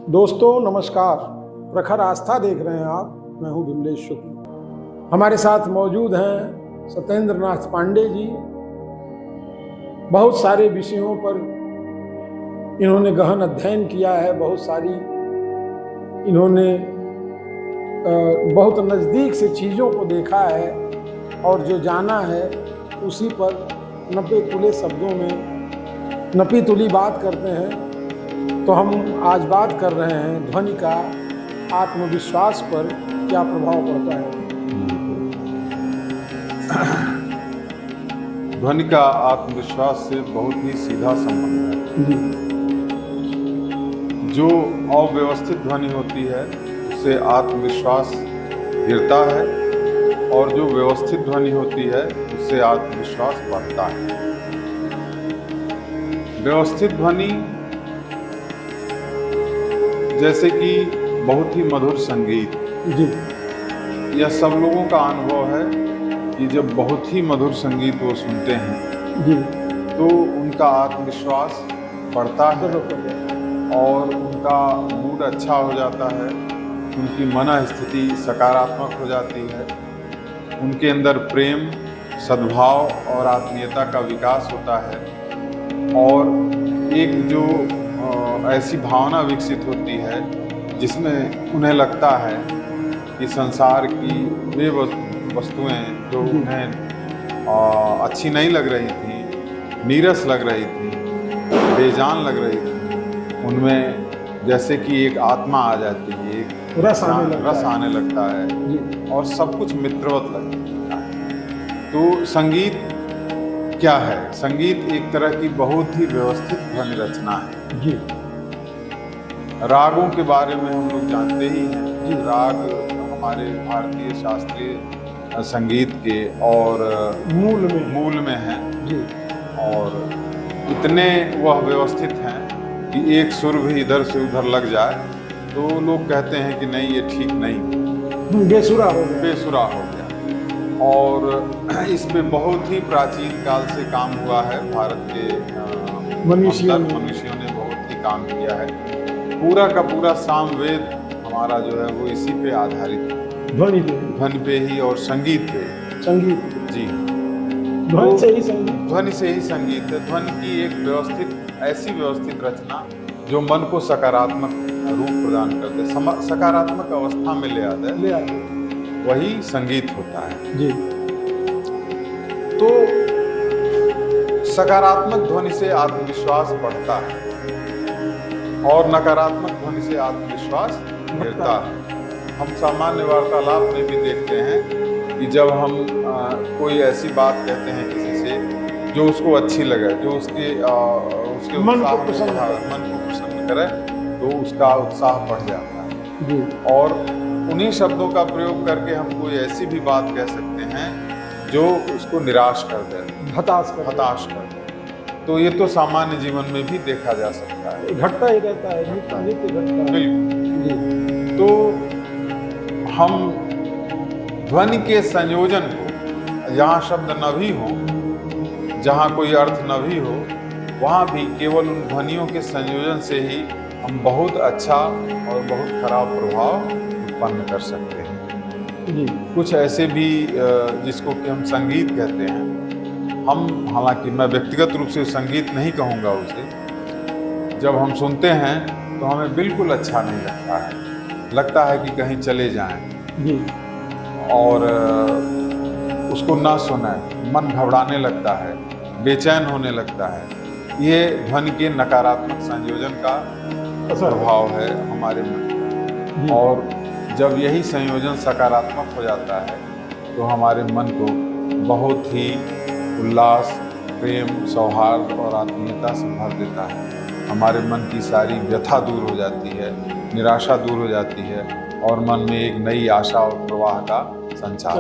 दोस्तों नमस्कार, प्रखर आस्था देख रहे हैं आप। मैं हूं विमलेश शुक्ल। हमारे साथ मौजूद हैं सत्येंद्र नाथ पांडे जी। बहुत सारे विषयों पर इन्होंने गहन अध्ययन किया है, बहुत सारी इन्होंने बहुत नज़दीक से चीज़ों को देखा है और जो जाना है उसी पर नपे तुले शब्दों में नपी तुली बात करते हैं। तो हम आज बात कर रहे हैं ध्वनि का आत्मविश्वास पर क्या प्रभाव पड़ता है। ध्वनि का आत्मविश्वास से बहुत ही सीधा संबंध है। जो अव्यवस्थित ध्वनि होती है उससे आत्मविश्वास गिरता है और जो व्यवस्थित ध्वनि होती है उससे आत्मविश्वास बढ़ता है। व्यवस्थित ध्वनि जैसे कि बहुत ही मधुर संगीत जी, यह सब लोगों का अनुभव है कि जब बहुत ही मधुर संगीत वो सुनते हैं जी, तो उनका आत्मविश्वास बढ़ता है और उनका मूड अच्छा हो जाता है, उनकी मन स्थिति सकारात्मक हो जाती है, उनके अंदर प्रेम, सद्भाव और आत्मीयता का विकास होता है और एक जो ऐसी भावना विकसित होती है जिसमें उन्हें लगता है कि संसार की वे वस्तुएं जो उन्हें अच्छी नहीं लग रही थी, नीरस लग रही थी, बेजान लग रही थी, उनमें जैसे कि एक आत्मा आ जाती है, एक रस आने लगता है और सब कुछ मित्रवत लगता है। तो संगीत क्या है? संगीत एक तरह की बहुत ही व्यवस्थित ध्वनि रचना है। जी, रागों के बारे में हम लोग जानते ही हैं कि राग हमारे भारतीय शास्त्रीय संगीत के और मूल में हैं जी, और इतने वह व्यवस्थित हैं कि एक सुर भी इधर से उधर लग जाए तो लोग कहते हैं कि नहीं, ये ठीक नहीं, बेसुरा हो गया। और इस पे बहुत ही प्राचीन काल से काम हुआ है। भारत के मनुष्यों ने बहुत ही काम किया है। पूरा का पूरा सामवेद हमारा जो है वो इसी पे आधारित है, ध्वनि पे ही और संगीत पे। जी, ध्वनि से ही संगीत है। ध्वनि की एक ऐसी व्यवस्थित रचना जो मन को सकारात्मक रूप प्रदान करते, सकारात्मक अवस्था में ले आते, वही संगीत होता है। जी, तो सकारात्मक ध्वनि से आत्मविश्वास बढ़ता है और नकारात्मक ध्वनि से आत्मविश्वास गिरता है। हम सामान्य वार्तालाप में भी देखते हैं कि जब हम कोई ऐसी बात कहते हैं किसी से जो उसको अच्छी लगे, जो उसके मन को प्रसन्न करे, तो उसका उत्साह बढ़ जाता है और उन्हीं शब्दों का प्रयोग करके हम कोई ऐसी भी बात कह सकते हैं जो उसको निराश कर दे, हताश कर दे। तो ये तो सामान्य जीवन में भी देखा जा सकता है, घटता ही रहता है, नित्य घटता है। बिल्कुल। तो हम ध्वनि के संयोजन को, जहाँ शब्द न भी हो, जहाँ कोई अर्थ न भी हो, वहाँ भी केवल उन ध्वनियों के संयोजन से ही हम बहुत अच्छा और बहुत खराब प्रभाव उत्पन्न कर सकते हैं। कुछ ऐसे भी जिसको कि हम संगीत कहते हैं, हम हालांकि मैं व्यक्तिगत रूप से संगीत नहीं कहूँगा उसे, जब हम सुनते हैं तो हमें बिल्कुल अच्छा नहीं लगता है कि कहीं चले जाएं और उसको ना सुनें, मन घबराने लगता है, बेचैन होने लगता है। ये ध्वनि के नकारात्मक संयोजन का प्रभाव है हमारे मन। और जब यही संयोजन सकारात्मक हो जाता है तो हमारे मन को बहुत ही उल्लास, प्रेम, सौहार्द और आत्मीयता से भर देता है। हमारे मन की सारी व्यथा दूर हो जाती है, निराशा दूर हो जाती है और मन में एक नई आशा और प्रवाह का संचार।